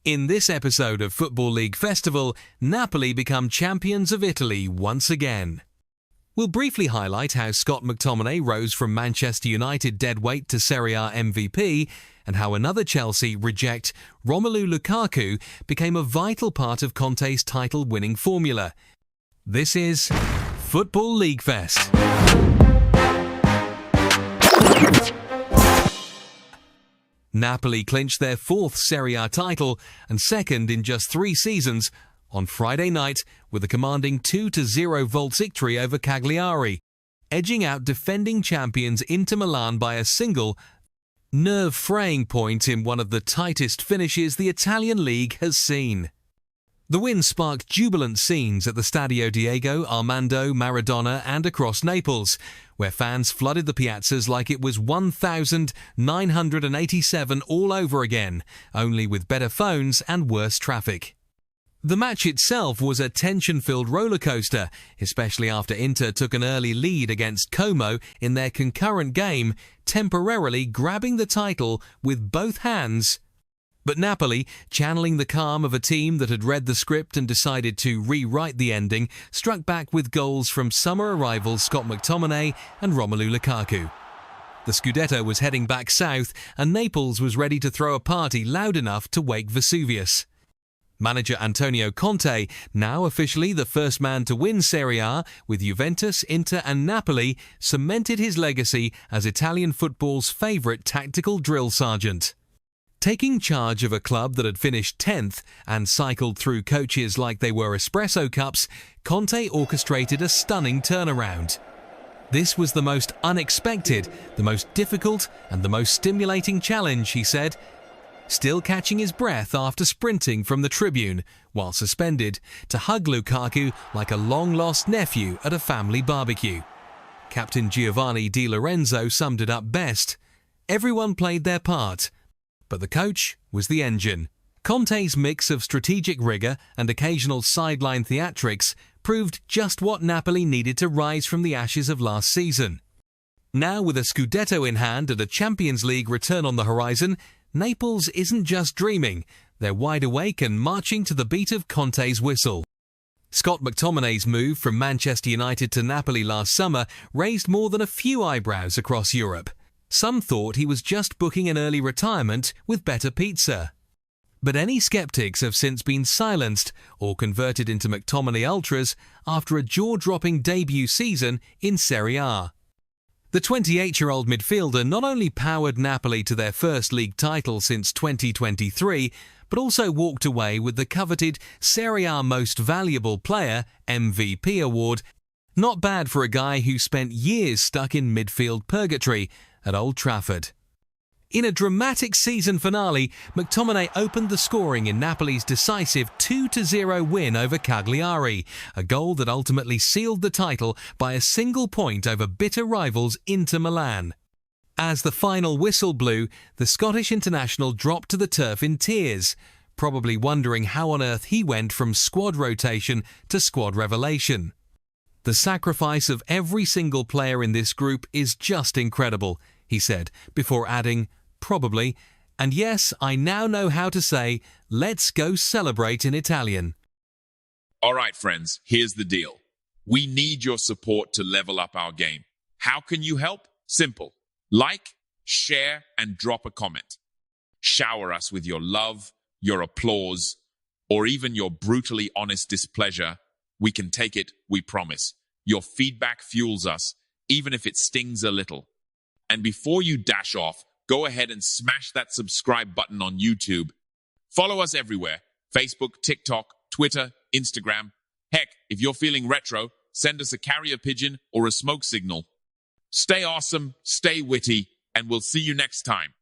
In this episode of Football League Festival, Napoli become champions of Italy once again. We'll briefly highlight how Scott McTominay rose from Manchester United deadweight to Serie A MVP, and how another Chelsea reject, Romelu Lukaku, became a vital part of Conte's title-winning formula. This is Football League Fest. Napoli clinched their fourth Serie A title and second in just 3 seasons on Friday night with a commanding 2-0 vault victory over Cagliari, edging out defending champions Inter Milan by a single, nerve-fraying point in one of the tightest finishes the Italian league has seen. The win sparked jubilant scenes at the Stadio Diego Armando Maradona and across Naples, where fans flooded the piazzas like it was 1987 all over again, only with better phones and worse traffic. The match itself was a tension-filled rollercoaster, especially after Inter took an early lead against Como in their concurrent game, temporarily grabbing the title with both hands. But Napoli, channeling the calm of a team that had read the script and decided to rewrite the ending, struck back with goals from summer arrivals Scott McTominay and Romelu Lukaku. The Scudetto was heading back south, and Naples was ready to throw a party loud enough to wake Vesuvius. Manager Antonio Conte, now officially the first man to win Serie A with Juventus, Inter and Napoli, cemented his legacy as Italian football's favourite tactical drill sergeant. Taking charge of a club that had finished 10th and cycled through coaches like they were espresso cups, Conte orchestrated a stunning turnaround. This was the most unexpected, the most difficult and the most stimulating challenge, he said, still catching his breath after sprinting from the tribune, while suspended, to hug Lukaku like a long-lost nephew at a family barbecue. Captain Giovanni Di Lorenzo summed it up best. Everyone played their part, but the coach was the engine. Conte's mix of strategic rigour and occasional sideline theatrics proved just what Napoli needed to rise from the ashes of last season. Now with a Scudetto in hand and a Champions League return on the horizon, Naples isn't just dreaming, they're wide awake and marching to the beat of Conte's whistle. Scott McTominay's move from Manchester United to Napoli last summer raised more than a few eyebrows across Europe. Some thought he was just booking an early retirement with better pizza. But any sceptics have since been silenced or converted into McTominay ultras after a jaw-dropping debut season in Serie A. The 28-year-old midfielder not only powered Napoli to their first league title since 2023, but also walked away with the coveted Serie A Most Valuable Player (MVP) award. Not bad for a guy who spent years stuck in midfield purgatory at Old Trafford. In a dramatic season finale, McTominay opened the scoring in Napoli's decisive 2-0 win over Cagliari, a goal that ultimately sealed the title by a single point over bitter rivals Inter Milan. As the final whistle blew, the Scottish international dropped to the turf in tears, probably wondering how on earth he went from squad rotation to squad revelation. The sacrifice of every single player in this group is just incredible, he said, before adding, probably, and yes, I now know how to say, let's go celebrate in Italian. All right, friends, here's the deal. We need your support to level up our game. How can you help? Simple. Like, share, and drop a comment. Shower us with your love, your applause, or even your brutally honest displeasure. We can take it, we promise. Your feedback fuels us, even if it stings a little. And before you dash off, go ahead and smash that subscribe button on YouTube. Follow us everywhere: Facebook, TikTok, Twitter, Instagram. Heck, if you're feeling retro, send us a carrier pigeon or a smoke signal. Stay awesome, stay witty, and we'll see you next time.